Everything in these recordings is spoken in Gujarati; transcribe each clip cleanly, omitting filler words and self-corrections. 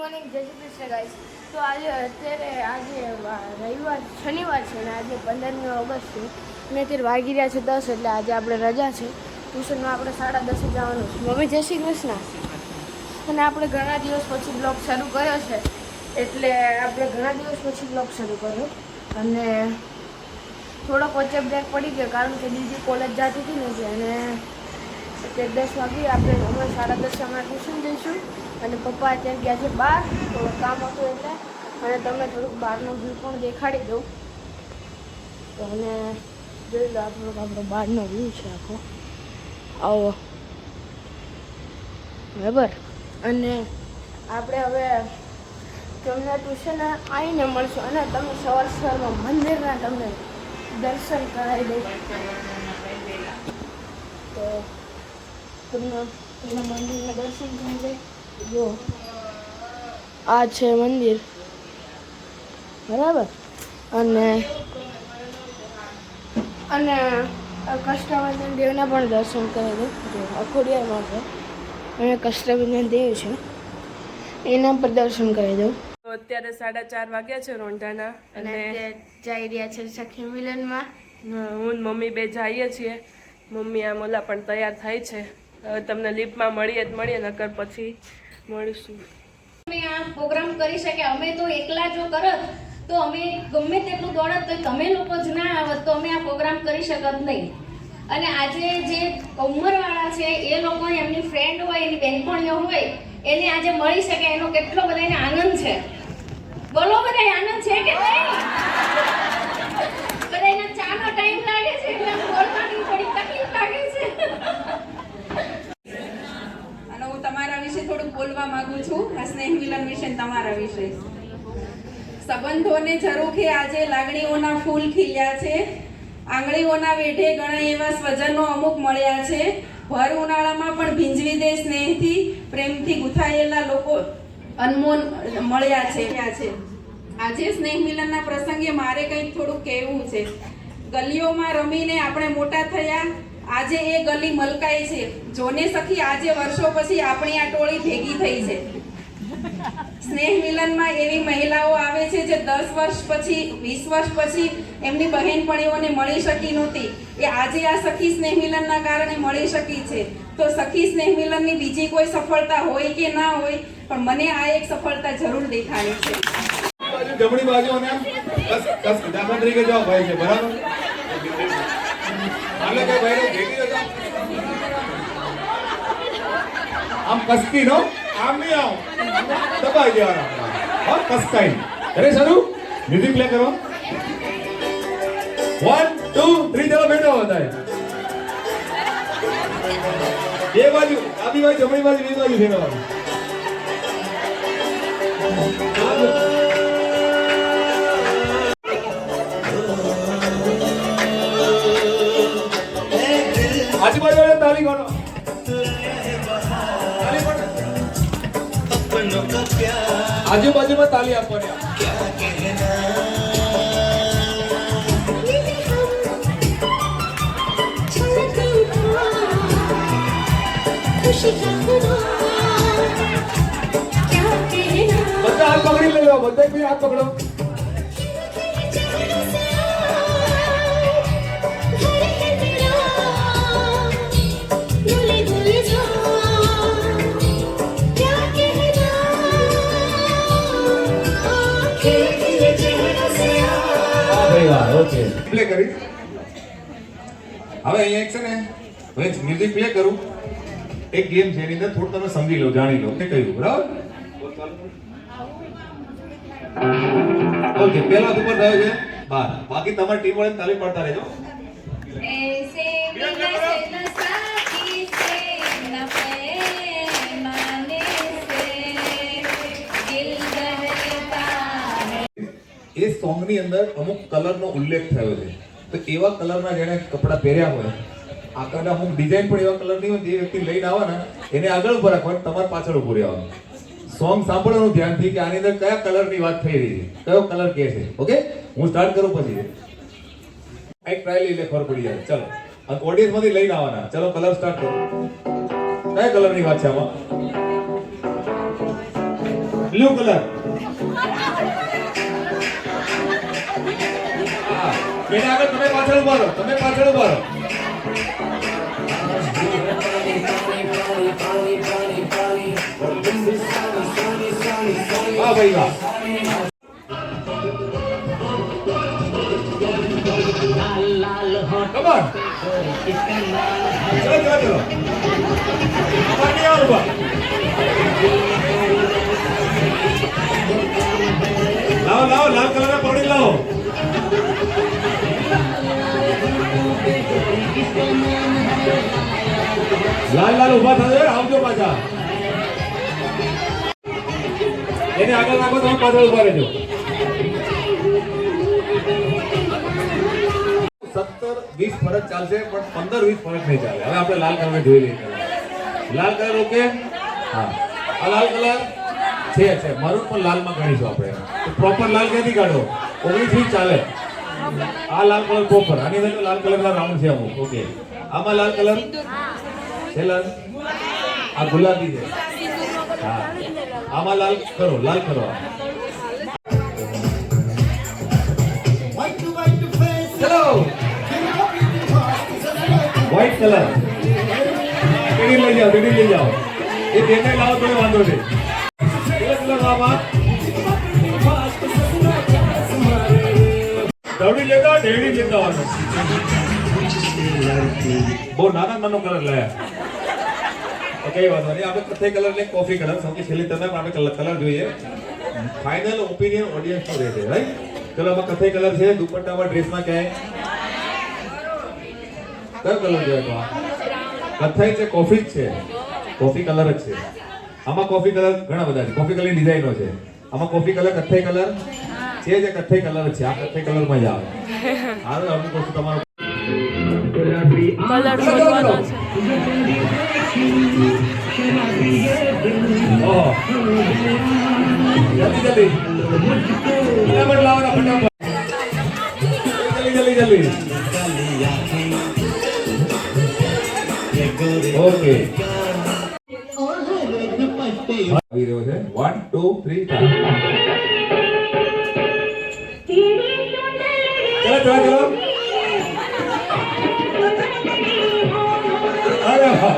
મોર્નિંગ, જય શ્રી કૃષ્ણ ગાઈસ. તો આજે રવિવાર શનિવાર છે અને આજે 15મી ઓગસ્ટ છે અને અત્યારે વાગી રહ્યા છે 10. એટલે આજે આપણે રજા છે. ટ્યુશનમાં આપણે 10:30 જવાનું છે. મમ્મી જય શ્રી કૃષ્ણ. અને આપણે ઘણા દિવસ પછી બ્લોગ શરૂ કર્યો છે, એટલે આપણે ઘણા દિવસ પછી બ્લોગ શરૂ કર્યો અને થોડોક વચ્ચે બ્રેક પડી ગયો કારણ કે દીદી કોલેજ જતી હતી ને અને અત્યારે 10 વાગે આપણે હમણાં 10:30 અમારે ટ્યુશન જઈશું અને પપ્પા અત્યારે ગયા છે બહાર, થોડું કામ હતું એટલે. અને તમને થોડુંક બહારનો વ્યૂ પણ દેખાડી દઉં તો અને જોઈ લો, આ થોડોક આપણો બહારનો વ્યૂ છે આખો આવો, બરાબર. અને આપણે હવે તમને ટ્યુશન આવીને મળશું અને તમે સવારમાં મંદિરના તમને દર્શન કરાવી દઉં તો તમને મંદિરના દર્શન કરી દે. જો આ છે મંદિર, બરાબર. અને કષ્ટભંજન દેવના પણ દર્શન કરી દો. જો અખોડિયામાં છે અને કષ્ટભંજન દેવ છે, એના પર દર્શન કરી દો. અત્યારે 4:30 વાગ્યા છે રોંઢાના અને જઈ રહ્યા છે સખી મિલનમાં. હું ને મમ્મી બે જઈએ છીએ. મમ્મી આમ ઓલા પણ તૈયાર થાય છે. હવે તમને લિફ્ટમાં મળીએ નકર પછી મળીશું. અમે આ પ્રોગ્રામ કરી શકે. અમે તો એકલા જો કરત તો અમે ગમે તેટલું દોડત તો તમે લોકો જ ના આવત તો અમે આ પ્રોગ્રામ કરી શકત નહીં. અને આજે જે ઉંમરવાળા છે એ લોકો એમની ફ્રેન્ડ હોય, એની બહેનપણીઓ હોય, એને આજે મળી શકે એનો કેટલો બધાને આનંદ છે. બોલો બધા આનંદ છે કે નહીં? બધાને ચાનો ટાઈમ લાગે છે એટલે બોલવાની થોડી તકલીફ લાગે છે. તમારા વિશે થોડુંક બોલવા માંગુ છું. આ સ્નેહ મિલન વિશે તમારા વિશે. સંબંધોને ઝરૂખે આજે લાગણીઓના ફૂલ ખીલ્યા છે. આંગળીઓના વેઢે ઘણા એવા સ્વજનો અમુક મળ્યા છે. ભર ઉનાળામાં પણ ભીંજવી દે સ્નેહથી પ્રેમથી ગૂંથાયેલા લોકો અનમોલ મળ્યા છે. આજે સ્નેહ મિલનના પ્રસંગે મારે કંઈક થોડુંક કહેવું છે. ગલીઓમાં રમીને આપણે મોટા થયા. આજે એ ગલી મલકાઈ છે. જોને સખી આજે વર્ષો પછી આપણી આ ટોળી ભેગી થઈ છે. સ્નેહ મિલનમાં એવી મહિલાઓ આવે છે જે 10 વર્ષ પછી 20 વર્ષ પછી એમની બહેનપણીઓને મળી શકી નહોતી. એ આજે આ સખી સ્નેહ મિલનના કારણે મળી શકી છે. તો સખી સ્નેહ મિલનની બીજી કોઈ સફળતા હોય કે ના હોય, પણ મને આ એક સફળતા જરૂર દેખાણી છે. જમણી બાજુ અને બસ દાખલા તરીકે જાઓ ભાઈ છે, બરાબર. હાલે કે ભાઈ ભેગી જતા આમ કસકી નો આમ નહીં આવ દબાઈ દેવાના હા કસકાઈ. અરે શરૂ મ્યુઝિક પ્લે કરો. 1 2 3 ચલો બેઠો બધાય. બે બાજુ આડી બાજુ જમણી બાજુ બે બાજુ ફેરવવાનું. આજુબાજુ તાળી ગણો. આજુબાજુમાં તાળી આપવાની. બધા હાથ પકડી લેજો. બધા કોઈ હાથ પકડો. ઓકે પ્લે કરી. હવે અહીંયા એક છે ને હવે મ્યુઝિક પ્લે કરું. એક ગેમ છે એની અંદર થોડું તમે સમજી લો, જાણી લો કે કયું, બરાબર. ઓકે પહેલા ઉપર થયો છે 12. બાકી તમારી ટીમ વાળાને તાલી પાડતા રહેજો. ऐसे मिलने से साथी से न पैमाने से दिल बहलता है. એ સોંગની અંદર અમુક કલરનો ઉલ્લેખ થયો છે. તો એવા કલરના જેણે કપડાં પહેર્યા હોય, આગળ અમુક ડિઝાઇન પણ એવા કલરની હોય, જે વ્યક્તિ લઈને આવે ને એને આગળ ઉભા રાખવાનું, તમારે પાછળ ઉભું રહેવાનું. સોંગ સાંભળવાનું ધ્યાનથી કે આની અંદર કયા કલરની વાત થઈ રહી છે, કયો કલર કે છે. ઓકે, હું સ્ટાર્ટ કરું પછી એક ટ્રાયલ લઈ લે, ખબર પડી જાય. ચલો, અને ઓડિયન્સ માંથી લઈને આવવાના. ચલો કલર સ્ટાર્ટ કરો. કયા કલરની વાત છે આમાં? બ્લુ કલર એને આગળ તમે પાછળ ઉભા રહો, તમે પાછળ ઉભા રહો. વાહ ભાઈ વાહ. Come on. ચલો ચલો ચલો. પાણી આવો ઉભા. લાવો લાવો લાલ કલરના પાણી લાવો. લાલ લાલ ઉભા થજો, આવજો પાછા. એને આગળ રાખો, તમે પાછળ ઉભા રહેજો. 17-20 ફરક ચાલશે પણ 15-20 ફરક નહીં ચાલે. હવે આપણે લાલ કલર જોઈ લઈએ. લાલ કલર ઓકે. હા આ લાલ કલર છે મરૂન પણ લાલમાં ગણીશું આપણે. પ્રોપર લાલ ક્યાંથી કાઢો? 19 ચાલે. આ લાલ કલર પ્રોપર. આની અંદર લાલ કલરના રાઉન્ડ છે અમુક. ઓકે આમાં લાલ કલર છે. લાલ આ ગુલાબી છે. હા આમાં લાલ કરો, લાલ કરો. ચલો વ્હાઈટ કલર ટેડી લઈ જાઓ, ટેડી લઈ જાઓ. એ બેને લાવો તો વાંધો નહીં. કલર લાવવા દવડી લેતા ઢેડી લેતા આવવાનું. બહુ નાના નાનો કલર લાયા. કઈ વાંધો નહીં. આપણે કથ્થઈ કલર ને કોફી કલર સૌથી છેલ્લી તમે આપણે કલર જોઈએ. ફાઇનલ ઓપિનિયન ઓડિયન્સ નો રહેશે રાઈટ. ચલો આમાં કથ્થઈ કલર છે. દુપટ્ટામાં ડ્રેસમાં ક્યાંય કયો કલર જોઈએ? તો કથ્થઈ છે, કોફી જ છે. કોફી કલર જ છે. આમાં કોફી કલર ઘણા બધા છે. કોફી કલરની ડિઝાઇનો છે. આમાં કોફી કલર, કથ્થઈ કલર છે. જે કથ્થઈ કલર છે આ કથ્થઈ કલરમાં જ આવે. હાલો અમુક વસ્તુ તમારો કલર શોધવાનો છે. ઓહો જલ્દી જલ્દી ફટાફટ લાવવાના ફટાફટ. જલ્દી જલ્દી જલ્દી. ઓકે આવી રહ્યો છે. 1 2 3 4. ચલો ચલો ચલો. અરે વાહ.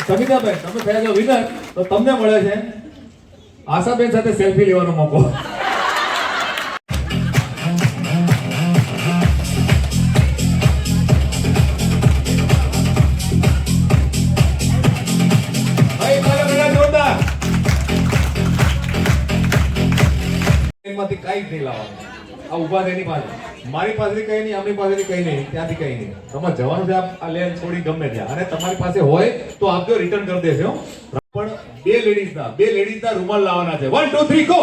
સમિતાબેન તમે થયા છો વિનર તો તમને મળે છે આશાબેન સાથે સેલ્ફી લેવાનો મોકો. એમાંથી કઈ જ નહીં લાવવાનું. આ ઉભા છે એની પાસે. મારી પાસેથી કઈ નહીં, આમની પાસેથી કઈ નહીં, ત્યાંથી કઈ નહીં. તમારે જવાનું છે આ લેન છોડી ગમે ત્યાં. અને તમારી પાસે હોય તો આપજો, રિટર્ન કરી દેશે હો. પણ બે લેડીઝના રૂમાલ લાવવાના છે. 1 2 3 ગો.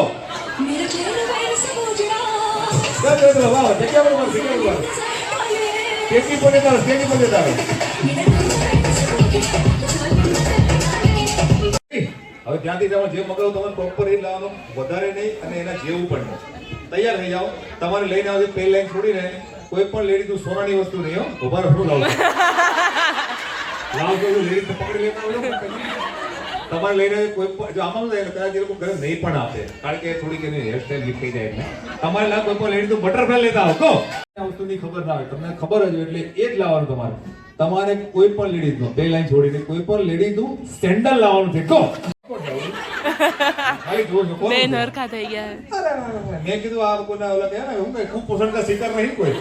ચલો વાહ જગ્યા પર સ્ટેજની પર જતા હવે ત્યાંથી તમે જે મગાવો તમારે પ્રોપર એ લાવવાનું, વધારે નહીં અને એના જેવું પણ નહીં. તૈયાર થઈ જાઓ. તમારે લઈને આવજો પેન લાઈન છોડીને. કોઈ પણ લેડીઝ સોનાની વસ્તુ નહીં હો. ઉભા રહો લાવજો. લેડીઝ પકડી લેતા આવજો. તમારે લઈને કોઈ પણ જો આમાં કદાચ એ લોકો ઘરે નહીં પણ આપે કારણ કે થોડીક એની હેરસ્ટાઈલ વીક થઈ જાય એટલે તમારે લાવ કોઈ પણ લેડીઝ બટરફ્લાય લેતા આવો. આ વસ્તુની ખબર ના હોય, તમને ખબર જ હોય એટલે એ જ લાવવાનું તમારે. તમારે કોઈ પણ લેડીઝનો બે લાઈન છોડીને કોઈ પણ લેડીઝનું સેન્ડલ લાવવાનું છે. કહો બે નરખા થઈ ગયા. મેં કીધું આ કોના ઓલા કે હું કઈ ખૂબ પસંદ કા શિકાર નહીં કોઈ.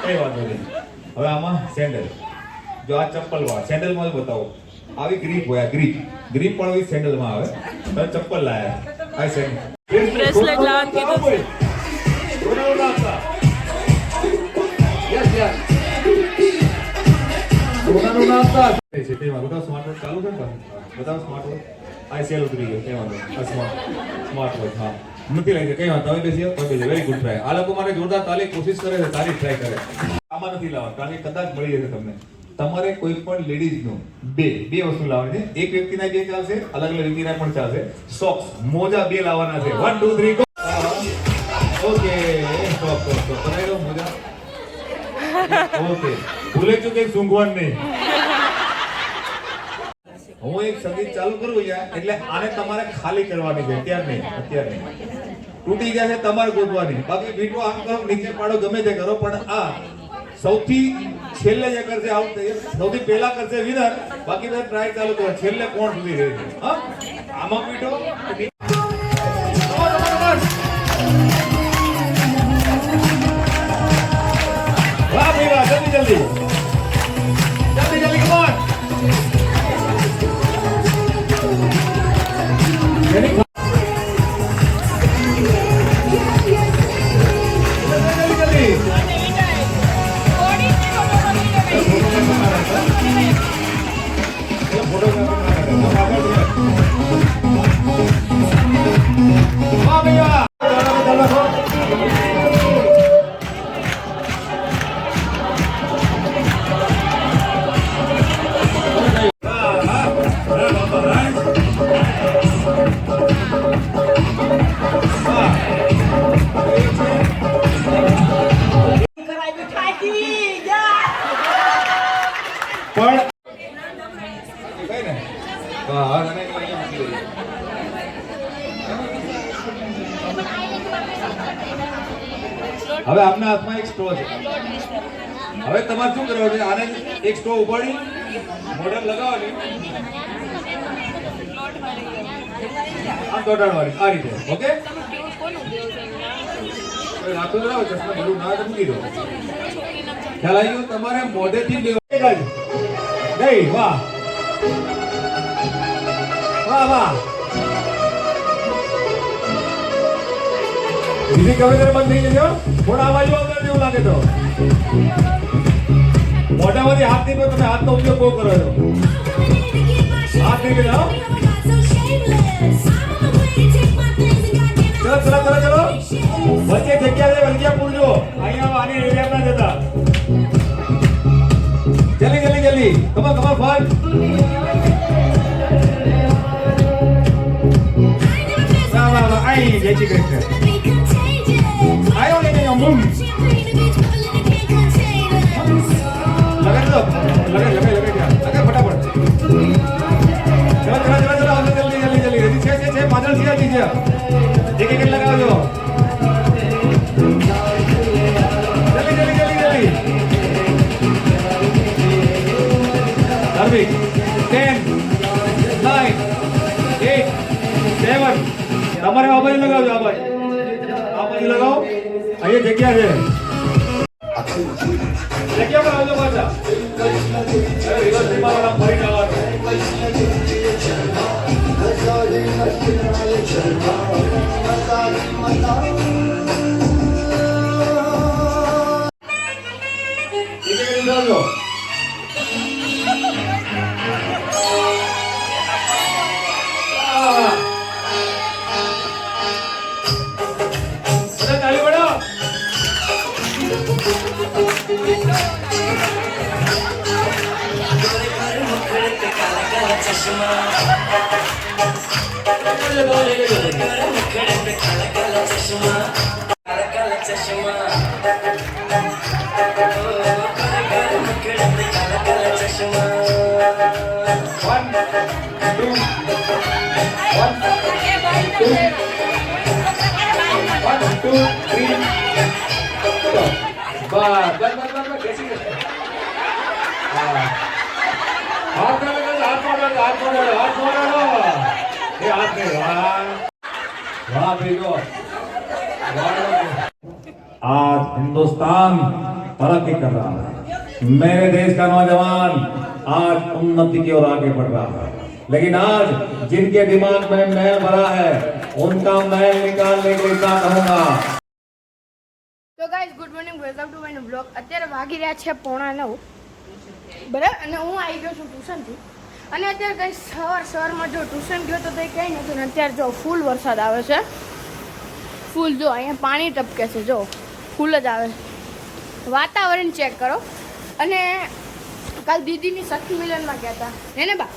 કઈ વાંધો નહીં. હવે આમાં સેન્ડલ જો આ ચપ્પલ વાળા સેન્ડલ માં બતાવો. આવી ગ્રીપ હોય, ગ્રીપ પણ આવી સેન્ડલ માં આવે. તમે ચપ્પલ લાયા આ સેન્ડલ બ્રેસલેટ લાવવાનું કીધું. યસ યસ સોનાનું નામ છે તેમાં બધા સ્માર્ટ વોચ ચાલુ છે ને બધા સ્માર્ટ વોચ આ સેલ ઉતરી ગયો. કઈ વાંધો આ સ્માર્ટ વોચ હા નથી લાગી. કઈ વાંધો તમે બેસીએ તો બેસીએ. Very good try. આ લોકો મારે જોરદાર તાલી કોશિશ કરે છે, સારી ટ્રાય કરે. આમાં નથી લાવવાનું કારણ કે કદાચ મળી જશે તમને. તમારે કોઈ પણ લેડીઝનું બે વસ્તુ લાવવાની છે. એક વ્યક્તિના બે ચાલશે, અલગ અલગ વ્યક્તિના પણ ચાલશે. સોક્સ મોજા બે લાવવાના છે. 1 2 3 ગો. ઓકે સોક્સ બનાવી દો મોજા. ઓકે ભૂલે ચૂકે સૂંઘવાનું નહીં. હું એક સંગીત ચાલુ કરું અહીંયા એટલે આને તમારે ખાલી કરવાની છે, અત્યારે નહીં. તૂટી ગયા છે તમારે ગોતવાની. બાકી વીંટો આમ કરો નીચે પાડો ગમે તે કરો, પણ આ સૌથી છેલ્લે જે કરશે આઉટ સૌથી પહેલા કરશે વિનર. બાકી બધા ટ્રાય ચાલુ કરો છેલ્લે કોણ સુધી રહે છે. હા આમાં વીંટો વાહ ભાઈ વાહ, જલ્દી જલ્દી come on. Ready? હવે આપના હાથમાં એક સ્ટ્રો છે. હવે તમારે શું કરવાનું છે? આને એક સ્ટ્રો ઉપાડી મોઢે લગાવવાની, આમ દોડાડવાની આ રીતે. ઓકે, રાખો જરા ચશ્મા જરૂર ના તો મૂકી દો. ખ્યાલ આવી ગયો? તમારે મોઢેથી લેવાનું. નહીં, વાહ વાહ વાહ. બીજી કવિ બંધ થઈ જજો. થોડા આ બાજુ આવતા જેવું લાગે તો મોઢામાંથી હાથ નીકળો. તમે હાથનો ઉપયોગ બહુ કરો છો. હાથ નીકળી જાઓ. ચલો ચલો ચલો ચલો. વચ્ચે જગ્યા છે, વલગિયા પૂરજો. અહીંયા આની એરિયા ના જતા. જલ્દી જલ્દી જલ્દી. કમા કમા ફાસ્ટ. વાહ વાહ વાહ. આઈ જય શ્રી કૃષ્ણ. આયો ને બૂમ. લગાડ દો. લગાડ ફટાફટ. ચલો ચલો ચલો ચલો. આવજો જલ્દી જલ્દી જલ્દી. રેડી છે પાછળ છે દીજે. એક એક લગાવજો. જલ્દી જલ્દી જલ્દી જલ્દી. ધર્મિક 10 9 8 7. તમારે આ બાજુ લગાવજો. આ બાજુ લગાવો. અહીંયા જગ્યા છે. જગ્યા પર આવજો પાછા. ફરી જવાનું. आज हिंदुस्तान तरक्की कर रहा है. मेरे देश का नौजवान आज उन्नति की ओर आगे बढ़ रहा है. लेकिन आज जिनके दिमाग में मैल भरा है उनका मैल निकालने के लिए कहूंगा. તો guys good morning, welcome to my blog. અત્યારે વાગી રહ્યા છે 8:45 બરાબર, અને હું આવી ગયો છું ટ્યુશનથી. અને અત્યારે કંઈ સવારમાં જો ટ્યુશન ગયો તો કંઈ કંઈ નહોતું, ને અત્યારે જો ફૂલ વરસાદ આવે છે. ફૂલ જો અહીંયા પાણી ટપકે છે, જો ફૂલ જ આવે. વાતાવરણ ચેક કરો. અને કાલ દીદીની સખી મિલનમાં ગયા હતા એને બા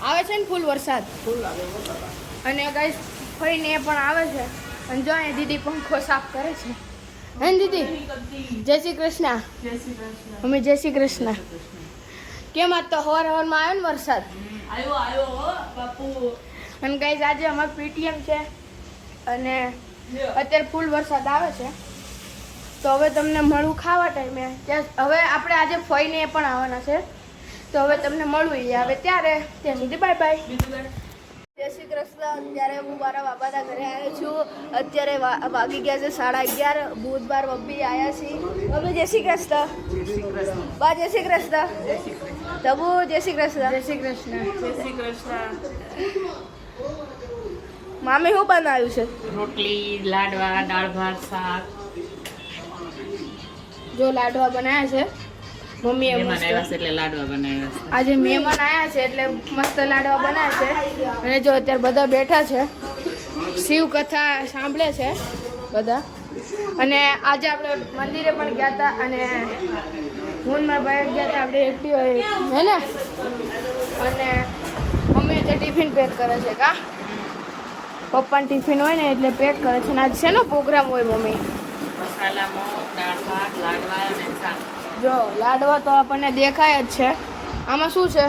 આવે છે ને ફૂલ વરસાદ. અને ગાઈઝ ફરીને એ પણ આવે છે. અને જો અહીંયા દીદી પંખો સાફ કરે છે. હે દીદી જય શ્રી કૃષ્ણ. મમ્મી જય શ્રી કૃષ્ણ. કેમ આજ તો હવારમાં આવ્યો ને વરસાદ? આવ્યો હો બાપુ. અને ગાઈઝ આજે અમારું પીટીએમ છે અને અત્યારે ફૂલ વરસાદ આવે છે, તો હવે તમને મળું ખાવા ટાઈમે. હવે આપણે આજે ફઈને એ પણ આવવાના છે, તો હવે તમને મળવું એ આવે ત્યારે. ત્યાં સુધી બાય બાય. જય શ્રી કૃષ્ણ. અત્યારે હું મારા બાપાના ઘરે આવ્યો છું. અત્યારે વાગી ગયા છે 11:30. બુધવાર મમ્મી આવ્યા છે. મમ્મી જય શ્રી કૃષ્ણ. બા જય શ્રી કૃષ્ણ. તબુ જય શ્રી કૃષ્ણ. જય શ્રી કૃષ્ણ. જય શ્રી કૃષ્ણ. મામી શું બનાવ્યું છે? રોટલી, લાડવા, દાળ ભાત, શાક. જો લાડવા બનાવ્યા છે મમ્મીએ મહેમાન આવ્યા મસ્ત. છે એટલે લાડવા બનાવ્યા છે. આજે મહેમાન આવ્યા છે એટલે મસ્ત લાડવા બનાવ્યા છે. અને જો અત્યારે બધા બેઠા છે, શિવ કથા સાંભળે છે બધા. અને આજે આપણે મંદિરે પણ ગયા હતા અને હું મારા ભાઈ ગયા હતા આપણે એકટી હે ને. અને મમ્મી અત્યારે ટિફિન પેક કરે છે. કા પપ્પાનું ટિફિન હોય ને એટલે પેક કરે છે. અને આજે શેનો પ્રોગ્રામ હોય મમ્મી? મસાલા મગ, દાળ ભાત, લાડવા અને શાક. જો લાડવા તો આપણને દેખાય જ છે. આમાં શું છે?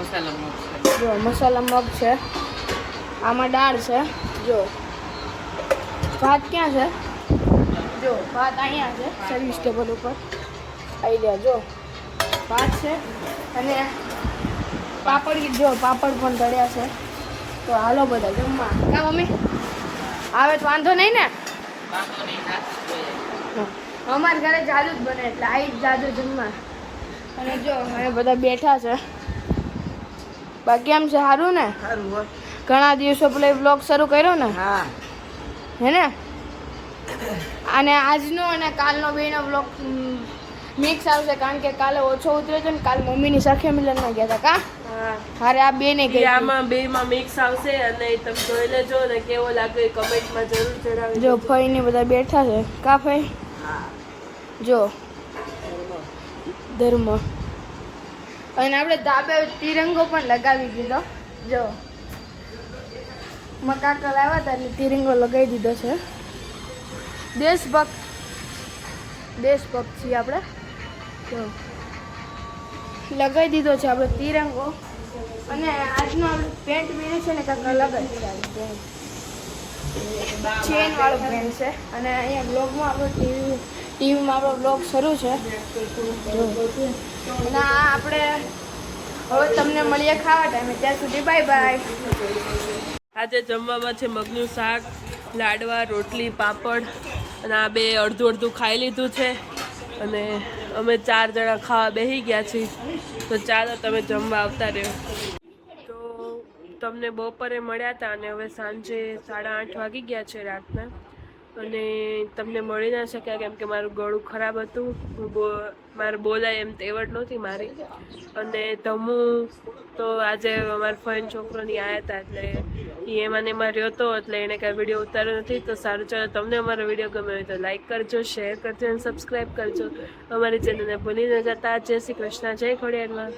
મસાલા મગ છે. જો મસાલા મગ છે, આમાં દાળ છે. જો ભાત ક્યાં છે? જો ભાત અહીંયા છે સર્વિસ ટેબલ ઉપર આવી ગયા. જો ભાત છે અને પાપડ. જો પાપડ પણ તળ્યા છે. તો હાલો બધા જમવા. કા મમ્મી આવે તો વાંધો નહીં ને? વાંધો નહીં, રાત જોઈએ. અમારા ઘરે જાદુ જ બને એટલે આવી જ જાદુ જમવા. અને જો અમે બધા બેઠા છે. બાકી આમ છે સારું ને? ઘણા દિવસો પેલા બ્લોગ શરૂ કર્યો ને? હા. હે ને? અને આજનો અને કાલનો બેનો બ્લોગ મિક્સ આવશે, કારણ કે કાલે ઓછો ઉતર્યો છે ને કાલ મમ્મીની સખે મિલનમાં ગયા હતા. કા હારે આ બે ને ગઈ. આમાં બેમાં મિક્સ આવશે અને તમે જોઈ લેજો ને કેવો લાગે એ કમેન્ટમાં જરૂર જણાવજો. જો ફઈ ને બધા બેઠા છે. કા ફઈ? જો ધર્મ. અને આપણે ધાબે તિરંગો પણ લગાવી દીધો. જો મકાકા લાવ્યા હતા એટલે તિરંગો લગાવી દીધો છે. દેશભક્ત છીએ આપણે. જો લગાવી દીધો છે આપણે તિરંગો. અને આજનો આપણે પેન્ટ પહેર્યું છે ને કાંક અલગ જ છે. ચેન વાળો પેન્ટ છે. અને અહીંયા બ્લોગમાં આપણો ટીવીમાં આપણો બ્લોગ શરૂ છે. અને આ આપણે હવે તમને મળીએ ખાવા ટાઈમે. ત્યાં સુધી બાય બાય. આજે જમવામાં છે મગનું શાક, લાડવા, રોટલી, પાપડ અને આ બે અડધું અડધું ખાઈ લીધું છે. અને અમે 4 જણા ખાવા બેસી ગયા છીએ. તો ચાલો તમે જમવા આવતા રહ્યો. તો તમને બપોરે મળ્યા હતા અને હવે સાંજે 8:30 વાગી ગયા છે રાતના. અને તમને મળી ના શક્યા કેમ કે મારું ગળું ખરાબ હતું. મારે બોલાય એમ તેવડ નહોતી મારી. અને તમું તો આજે અમારા ફ્રેન્ડ છોકરોની આવ્યા હતા એટલે એ એમાં રહ્યો હતો એટલે એણે કાંઈ વિડીયો ઉતાર્યો નથી. તો સારું ચાલો, તમને અમારો વિડીયો ગમે હોય તો લાઈક કરજો, શેર કરજો અને સબસ્ક્રાઈબ કરજો. અમારી ચેનલને ભૂલી ન જતા. જય શ્રી કૃષ્ણ. જય ખોડિયારમાં.